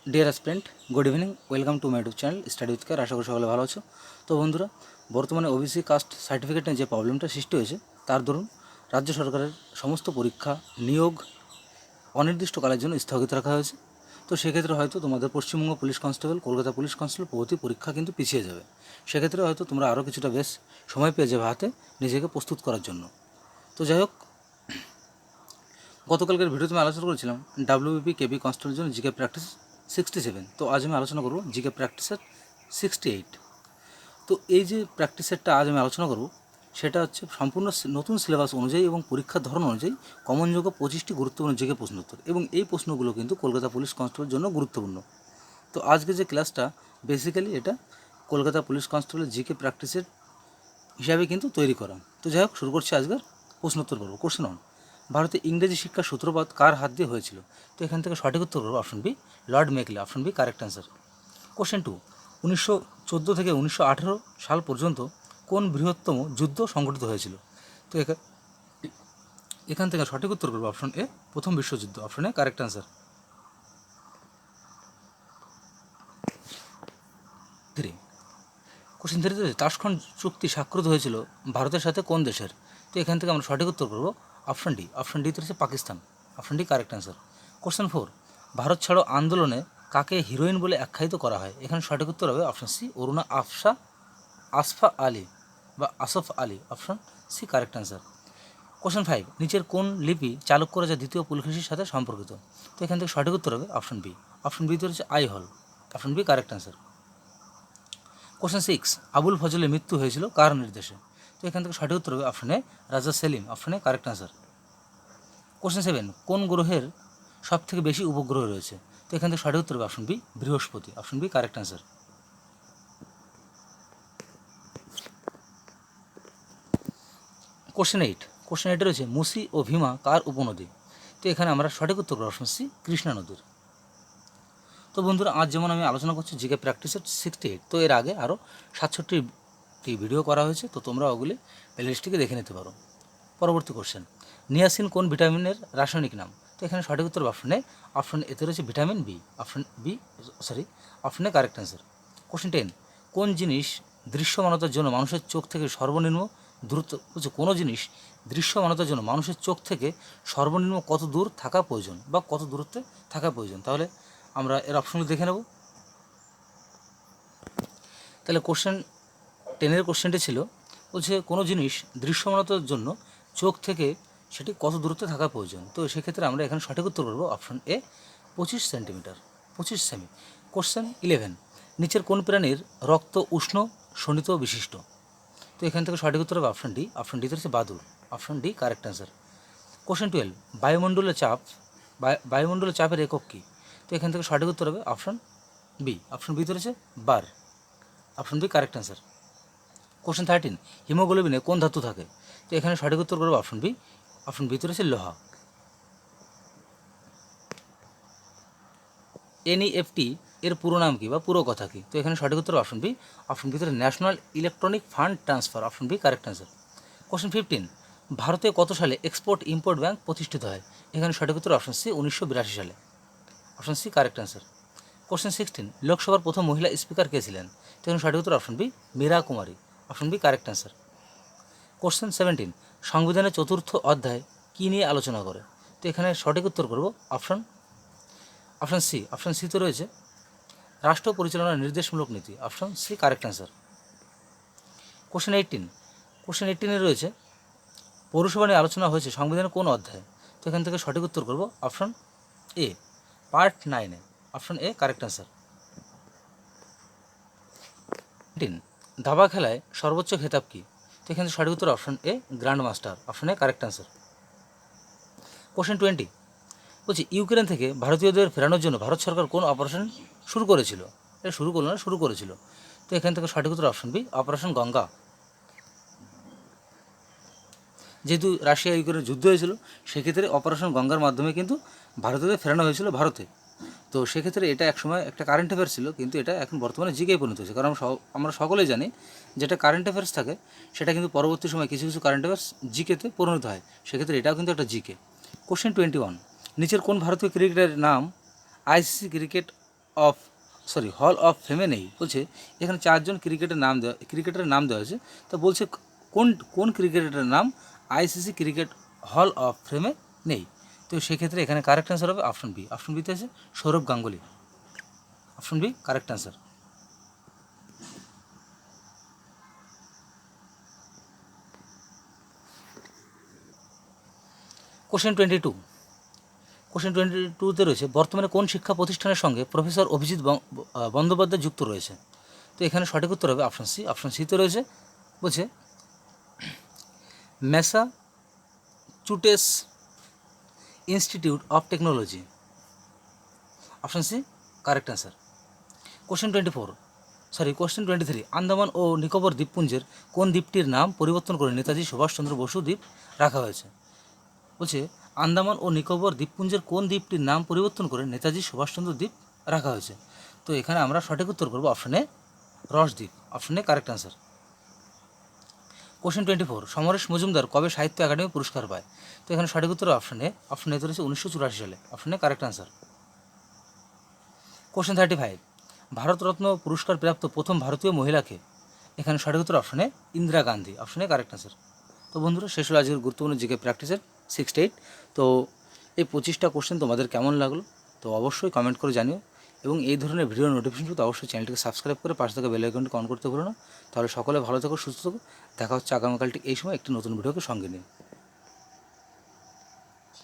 Deer aspirant, good evening. Welcome to my YouTube channel study with care. আশা করি সকলে ভালো আছো। তো বন্ধুরা, বর্তমানে ওবিসি কাস্ট সার্টিফিকেট নিয়ে যে প্রবলেমটা সৃষ্টি হয়েছে, তার দরুন রাজ্য সরকারের সমস্ত পরীক্ষা নিয়োগ অনির্দিষ্টকালের জন্য স্থগিত রাখা হয়েছে। তো সেক্ষেত্রে হয়তো তোমাদের Paschimbanga police constable, Kolkata police constable প্রভৃতি পরীক্ষা কিন্তু পিছিয়ে যাবে। সেক্ষেত্রে হয়তো তোমরা আরও কিছুটা বেশ সময় পেয়ে যাবে হাতে নিজেকে প্রস্তুত করার জন্য। তো যাই হোক, গতকালকের ভিডিওতে আমি আলোচনা করেছিলাম ডাব্লিউবিপি কেবি কনস্টেবলের জন্য জিকে প্র্যাকটিস 67। তো আজ আমি আলোচনা করব জিকে প্র্যাকটিসের 68। তো এই যে প্র্যাকটিস সেটটা আজ আমি আলোচনা করব, সেটা হচ্ছে সম্পূর্ণ নতুন সিলেবাস অনুযায়ী এবং পরীক্ষার ধরন অনুযায়ী কমনযোগ্য 25টি গুরুত্বপূর্ণ জিকে প্রশ্নোত্তর, এবং এই প্রশ্নগুলো কিন্তু কলকাতা পুলিশ কনস্টেবলের জন্য গুরুত্বপূর্ণ। তো আজকে যে ক্লাসটা বেসিক্যালি এটা কলকাতা পুলিশ কনস্টেবলের জিকে প্র্যাকটিসের হিসাবে কিন্তু তৈরি করা। তো যাই হোক, শুরু করছি আজকের প্রশ্নোত্তর পর্ব। কোশ্চেন 1, ভারতে ইংরেজি শিক্ষার সূত্রপাত কার হাত দিয়ে হয়েছিল? তো এখান থেকে সঠিক উত্তর করবো option B, Lord Macaulay. Option B correct answer. Question 2, 1914 থেকে 1918 সাল পর্যন্ত কোন বৃহত্তম যুদ্ধ সংঘটিত হয়েছিল? তো এখান থেকে সঠিক উত্তর করবো অপশন এ, প্রথম বিশ্বযুদ্ধ। Option A correct answer. 3, question 3 তাশখন্ড চুক্তি স্বাক্ষরিত হয়েছিল ভারতের সাথে কোন দেশের? তো এখান থেকে আমরা সঠিক উত্তর করবো অপশন ডি। অপশন ডি হচ্ছে Pakistan. Option D correct answer. Question 4, Bharat ছাড়ো আন্দোলনে কাকে হিরোইন বলে আখ্যায়িত করা হয়? এখানে সঠিক উত্তর হবে অপশন সি, অরুণা আসফা আলী বা Asaf Ali. Option C correct answer. Question 5, নিচের কোন লিপি চালুক্য রাজা দ্বিতীয় পুলকেশীর সাথে সম্পর্কিত? তো এখান থেকে সঠিক উত্তর হবে অপশন বি। অপশন বি হচ্ছে আই হল। Option B correct answer. Question 6, আবুল ফজলের মৃত্যু হয়েছিল কার নির্দেশে? তো এখান থেকে সঠিক উত্তর হবে option A, Raja Salim. Option A correct answer. Question 7, কোন গ্রহের সব থেকে বেশি উপগ্রহ রয়েছে? তো এখান থেকে সঠিক উত্তর হবে option B, Brihaspati. Option B correct answer. Question 8, question 8 রয়েছে মুসি ও ভীমা কার উপনদী? তো এখানে আমরা সঠিক উত্তর করব অপশন সি, কৃষ্ণা নদীর। তো বন্ধুরা, আজ যেমন আমি আলোচনা করছি জিকে প্র্যাকটিসের 68, তো এর আগে আরও 67টি ভিডিও করা হয়েছে, তো তোমরা ওগুলি প্লেলিস্টটিকে দেখে নিতে পারো। পরবর্তী কোশ্চেন, নিয়াসিন কোন ভিটামিনের রাসায়নিক নাম? তো এখানে সঠিক উত্তর অপশন এ। অপশন এতে রয়েছে vitamin B. Option A correct answer. Question 10, কোন জিনিস দৃশ্যমানতার জন্য মানুষের চোখ থেকে সর্বনিম্ন দূরত্ব কোনো জিনিস দৃশ্যমানতার জন্য মানুষের চোখ থেকে সর্বনিম্ন কত দূর থাকা প্রয়োজন বা কত দূরত্বে থাকা প্রয়োজন? তাহলে আমরা এর অপশনগুলো দেখে নেব। তাহলে কোশ্চেন 10-এর কোশ্চেনটি ছিল, বলছে কোনো জিনিস দৃশ্যমানতার জন্য চোখ থেকে সেটি কত দূরত্বে থাকা প্রয়োজন? তো সেক্ষেত্রে আমরা এখানে সঠিক উত্তর করবো option A, 25 centimetre, 25 semi. Question 11, নিচের কোন প্রাণীর রক্ত উষ্ণ শোণিত বিশিষ্ট? তো এখান থেকে সঠিক উত্তর হবে অপশন ডি। অপশন ডিতে হচ্ছে বাদুড়। Option D correct answer. Question 12, বায়ুমণ্ডলের চাপের একক কী? তো এখান থেকে সঠিক উত্তর হবে অপশন বি। অপশন বিতে রয়েছে bar. Option B correct answer. Question 13, হিমোগ্লোবিনে কোন ধাতু থাকে? তো এখানে সঠিক উত্তর করবো অপশন বি। অপশন বিতে রয়েছে লোহা। এনইএফটি এর পুরো নাম কি বা পুরো কথা কি? তো এখানে সঠিক উত্তর অপশন বি। অপশন ভিতরে national electronic fund transfer. Option B correct answer. Question 15, ভারতে কত সালে এক্সপোর্ট ইম্পোর্ট ব্যাংক প্রতিষ্ঠিত হয়? এখানে সঠিক উত্তর অপশন সি, 1982 সালে। Option C correct answer. Question 16, লোকসভার প্রথম মহিলা স্পিকার কে ছিলেন? তো এখানে সঠিক উত্তর option B, Meera Kumari. Option B correct answer. Question 17, সংবিধানের চতুর্থ অধ্যায় কী নিয়ে আলোচনা করে? তো এখানে সঠিক উত্তর করব অপশন সি। অপশন সিতে রয়েছে রাষ্ট্র পরিচালনার নির্দেশমূলক নীতি। Option C correct answer. Question 18 রয়েছে পৌরসভা নিয়ে আলোচনা হয়েছে সংবিধানের কোন অধ্যায়? তো এখান থেকে সঠিক উত্তর করব অপশন এ, পার্ট 9-এ। Option A correct answer. 18, দাবা খেলায় সর্বোচ্চ খেতাব কী? তো এখানে সঠিক উত্তর option A, grand master. Option A correct answer. Question 20, বলছি ইউক্রেন থেকে ভারতীয়দের ফেরানোর জন্য ভারত সরকার কোন অপারেশন শুরু করেছিল? এটা শুরু করেছিল। তো এখান থেকে সঠিক উত্তর অপশন বি, অপারেশন গঙ্গা। যেহেতু রাশিয়া ইউক্রেনের যুদ্ধ হয়েছিল, সেক্ষেত্রে অপারেশন গঙ্গার মাধ্যমে কিন্তু ভারতীয়দের ফেরানো হয়েছিল ভারতে। তো সেক্ষেত্রে এটা একসময় একটা কারেন্ট অ্যাফেয়ার্স ছিল, কিন্তু এটা এখন বর্তমানে জিকে পরিণত হয়েছে। কারণ আমরা সকলেই জানি যেটা কারেন্ট অ্যাফেয়ার্স থাকে সেটা কিন্তু পরবর্তী সময় কিছু কিছু কারেন্ট অ্যাফেয়ার্স জিকেতে পরিণত হয়। সেক্ষেত্রে এটাও কিন্তু একটা জিকে। কোশ্চেন 21, নিচের কোন ভারতীয় ক্রিকেটারের নাম আইসিসি ক্রিকেট অফ ফেমে নেই। বলছে এখানে 4 জন ক্রিকেটারের নাম দেওয়া হয়েছে। তো বলছে কোন ক্রিকেটারের নাম আইসিসি ক্রিকেট হল অফ ফেমে নেই। তো সেক্ষেত্রে এখানে কারেক্ট অ্যান্সার হবে অপশন বি। অপশন বিতে আছে Sourav Ganguly. Option B correct answer. Question 22। Question 22তে রয়েছে বর্তমানে কোন শিক্ষা প্রতিষ্ঠানের সঙ্গে প্রফেসর অভিজিৎ বন্দ্যোপাধ্যায় যুক্ত রয়েছে। তো এখানে সঠিক উত্তর হবে অপশন সি। অপশন সিতে রয়েছে বলছে Massachusetts institute of technology. Option C correct answer. Question 23। Andaman ও নিকোবর দ্বীপপুঞ্জের কোন দ্বীপটির নাম পরিবর্তন করে নেতাজি সুভাষচন্দ্র বসু দ্বীপ রাখা হয়েছে। বলছে আন্দামান ও নিকোবর দ্বীপপুঞ্জের কোন দ্বীপটির নাম পরিবর্তন করে নেতাজি সুভাষচন্দ্র দ্বীপ রাখা হয়েছে। তো এখানে আমরা সঠিক উত্তর করব অপশনে রসদ্বীপ। অপশনে correct answer. Question 24। Samaresh Majumdar কবে সাহিত্য একাডেমি পুরস্কার পায়। তো এখানে সঠিক উত্তর অপশনে রয়েছে 1984 সালে। অপশনে কারেক্ট অ্যান্সার। কোশ্চেন 35। ভারতরত্ন পুরস্কার প্রাপ্ত প্রথম ভারতীয় মহিলাকে। এখানে সঠিক উত্তর অপশনে ইন্দিরা গান্ধী। অপশনে কারেক্ট অ্যান্সার। তো বন্ধুরা শেষ হলো আজকের গুরুত্বপূর্ণ জিকে প্র্যাকটিসের 68। তো এই 25টা কোশ্চেন তোমাদের কেমন লাগলো তো অবশ্যই কমেন্ট করে জানিও, এবং এই ধরনের ভিডিও নোটিফিকেশন পেতে অবশ্যই চ্যানেলটিকে সাবস্ক্রাইব করে পাশে থাকা বেল আইকনটি অন করতে ভুলো না। তাহলে সকলে ভালো থেকো, সুস্থ থাকো। দেখা হচ্ছে আগামীকাল ঠিক এই সময় একটি নতুন ভিডিওকে সঙ্গে নিয়ে।